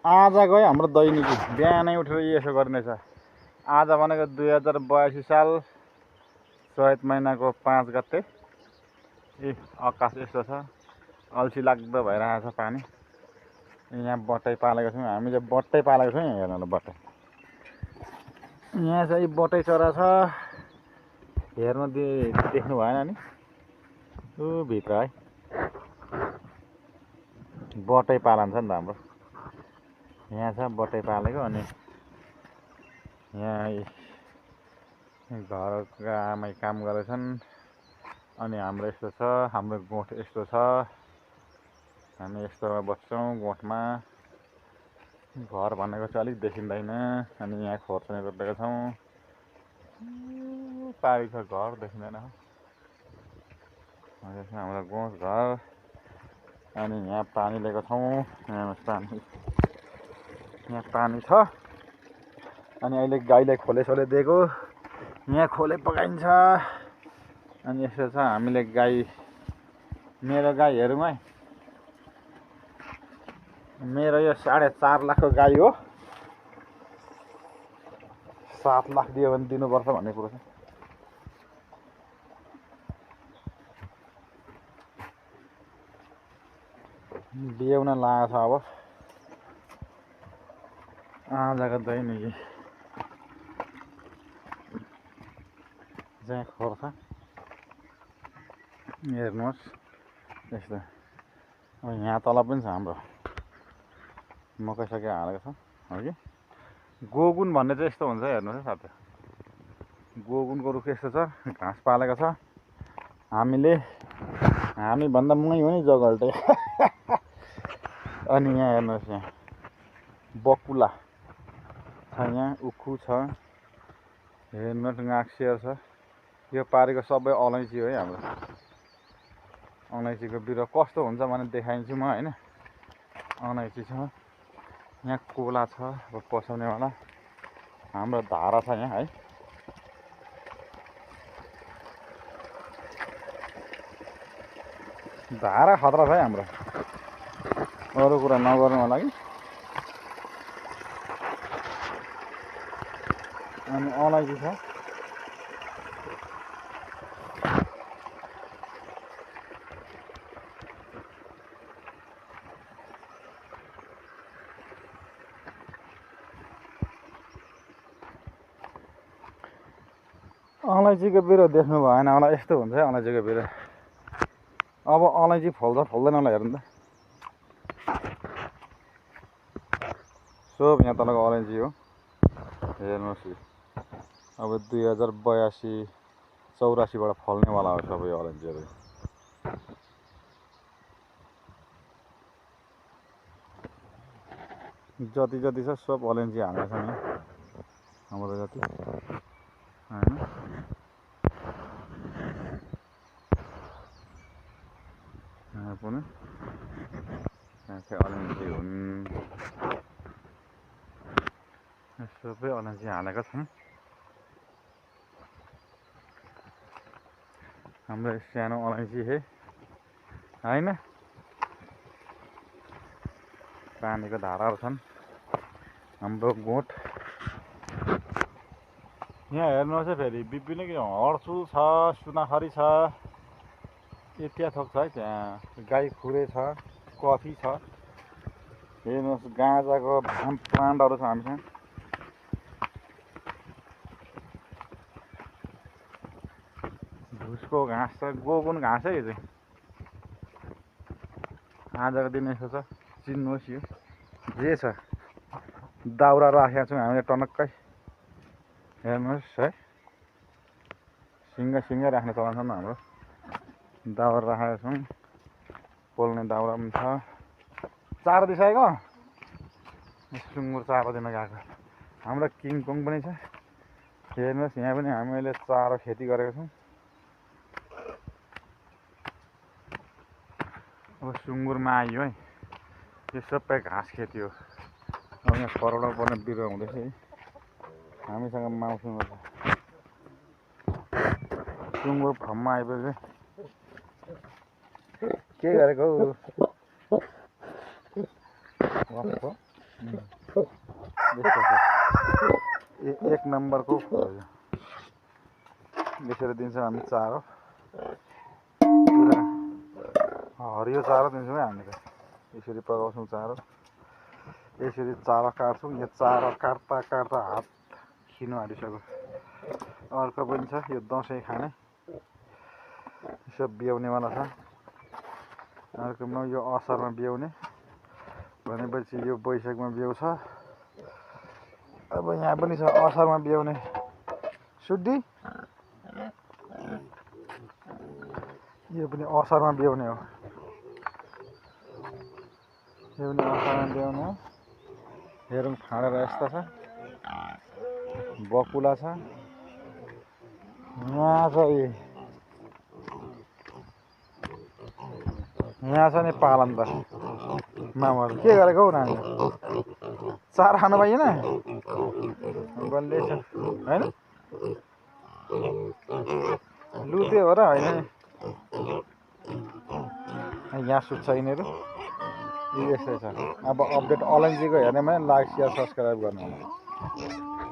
आजको है हाम्रो दैनिकी बिहानै उठेर यसो गर्नेछ। आज भनेको 2082 साल चैत महिनाको 5 गते। आकाश यस्तो छ, अल्छी लाग्दो भइरहेछ पानी। यहाँ बटै पालेको छौँ, हामीले बटै पालेको छौँ। यहाँ हेर्नु बटै, यहाँ चाहिँ बटै चरा छ। हेर्नु देख्नु भएन नि, ऊ भित्र है बटै पालन छ नि त हाम्रो। यहाँ छ बटै पालेको। अनि यहाँ घरका आमै काम गर्दैछन्। अनि हाम्रो यस्तो छ, हाम्रो गोठ यस्तो छ। हामी यस्तोमा बस्छौँ गोठमा। घर भनेको चाहिँ अलिक देखिँदैन। अनि यहाँ खोर्सानी रोपेका छौँ। पारि छ घर देखिँदैन। हाम्रो गोठ घर। अनि यहाँ पानी लिएको छौँ। यहाँ पानी छ। अनि अहिले गाईलाई खोले दिएको। यहाँ खोले पकाइन्छ। अनि यस्तो छ, हामीले गाई, मेरो गाई हेरौँ है। मेरो यो 4.5 लाखको गाई हो। 7 लाख दियो भने दिनुपर्छ भन्ने कुरो छ। बिहाउन लागेको छ अब। आजको दैनिकी चाहिँ खोर्छ। हेर्नुहोस् यस्तो। अब यहाँ तल पनि छ हाम्रो मकै सकै हालेको छ हो कि। गोगुन भन्ने चाहिँ यस्तो हुन्छ हेर्नुहोस् है साथी। गोगुनको रुख यस्तो छ, घाँस पालेको छ। हामी भन्दा मै हो नि जगल्टे। अनि यहाँ हेर्नुहोस्, यहाँ बकुला छ, यहाँ उखु छ। हेर्नुहोस् गाँक्सिएर छ। यो पारिको सबै अलैँची हो है हाम्रो। अलैँचीको बिरुवा कस्तो हुन्छ भने देखाइन्छु म होइन। अलैँची छ। यहाँ कोला छ अब पसाउनेवाला। हाम्रो धारा छ यहाँ है। धारा खतरा छ है हाम्रो। अरू कुरा नगर्नु होला कि। अनि अलैँची छ। अलैँचीको बिरुवा देख्नु भएन होला, यस्तो हुन्छ है अलैँचीको बिरुवा। अब अलैँची फल्छ फल्दैन होला हेर्नु त। सब यहाँ तलको अलैँची हो। हेर्नुहोस् अब 2082-84बाट फल्नेवाला हो सबै अलैँचीहरू। जति जति छ सब अलैँची हालेको छ यहाँ हाम्रो जति होइन। यहाँ पनि अलैँची हुन्। सबै अलैँची हालेका छौँ। हाम्रो सानो अलैँची है होइन। पानीको धाराहरू छन् हाम्रो गोठ। यहाँ हेर्नुहोस् है, फेरि विभिन्न हर्चुल छ, सुनाखरी छ, इत्यादि थोक छ है। त्यहाँ गाई खुरे छ, कफी छ। हेर्नुहोस् गाँजाको प्लान्टहरू छ हामीसँग। भुसको घाँस छ, गोगुन घाँस है यो चाहिँ। आजको दिन यस्तो छ, चिन्नुहोस् यो जे छ। दाउरा राखेका छौँ हामीले टनक्कै। हेर्नुहोस् है, सिङ्गै राख्ने चलन छ हाम्रो। दाउरा राखेका छौँ, पोल्ने दाउरा पनि छ। चारो दिइसकेको, सुँगुर चारो दिन गएको। हाम्रो किङकोङ पनि छ। हेर्नुहोस् यहाँ पनि हामीले चारो खेती गरेका छौँ। अब सुँगुरमा आइयो है। यो सबै घाँस खेती हो। अब यहाँ करोडौँ पर्ने बिरुवा हुँदैछ है। हामीसँग माउ सुँगुर छ। सुँगुर फर्ममा आइपुग्यो। के गरेको यस्तो छ एक नम्बरको यसरी दिन्छौँ हामी चारो पुरा हरियो चारो दिन्छौँ है हामी त यसरी पकाउँछौँ चारो यसरी चारो काट्छौँ यो चारो काट्दा काट्दा हात खिनु हालिसक्यो अर्को पनि छ यो दसैँ खाने यसो ब्याउनेवाला छ अर्कोमा यो असारमा ब्याउने भनेपछि यो वैशाखमा ब्याउँछ अब यहाँ पनि छ असारमा ब्याउने सुड्डी यो पनि असारमा ब्याउने हो यो पनि असारमा ब्याउने हो हेरौँ फाँडेर यस्तो छ बकुला छ यहाँ छ यहाँ छ नि पालन त मामाहरू के गरेको हौ नानी चारो खानु पाइएन बल्लै छ होइन लुते हो र होइन यहाँ सुत्छ यिनीहरू यस्तै छ अब अपडेट अलैँचीको हेर्ने भने लाइक सेयर सब्सक्राइब गर्नु होला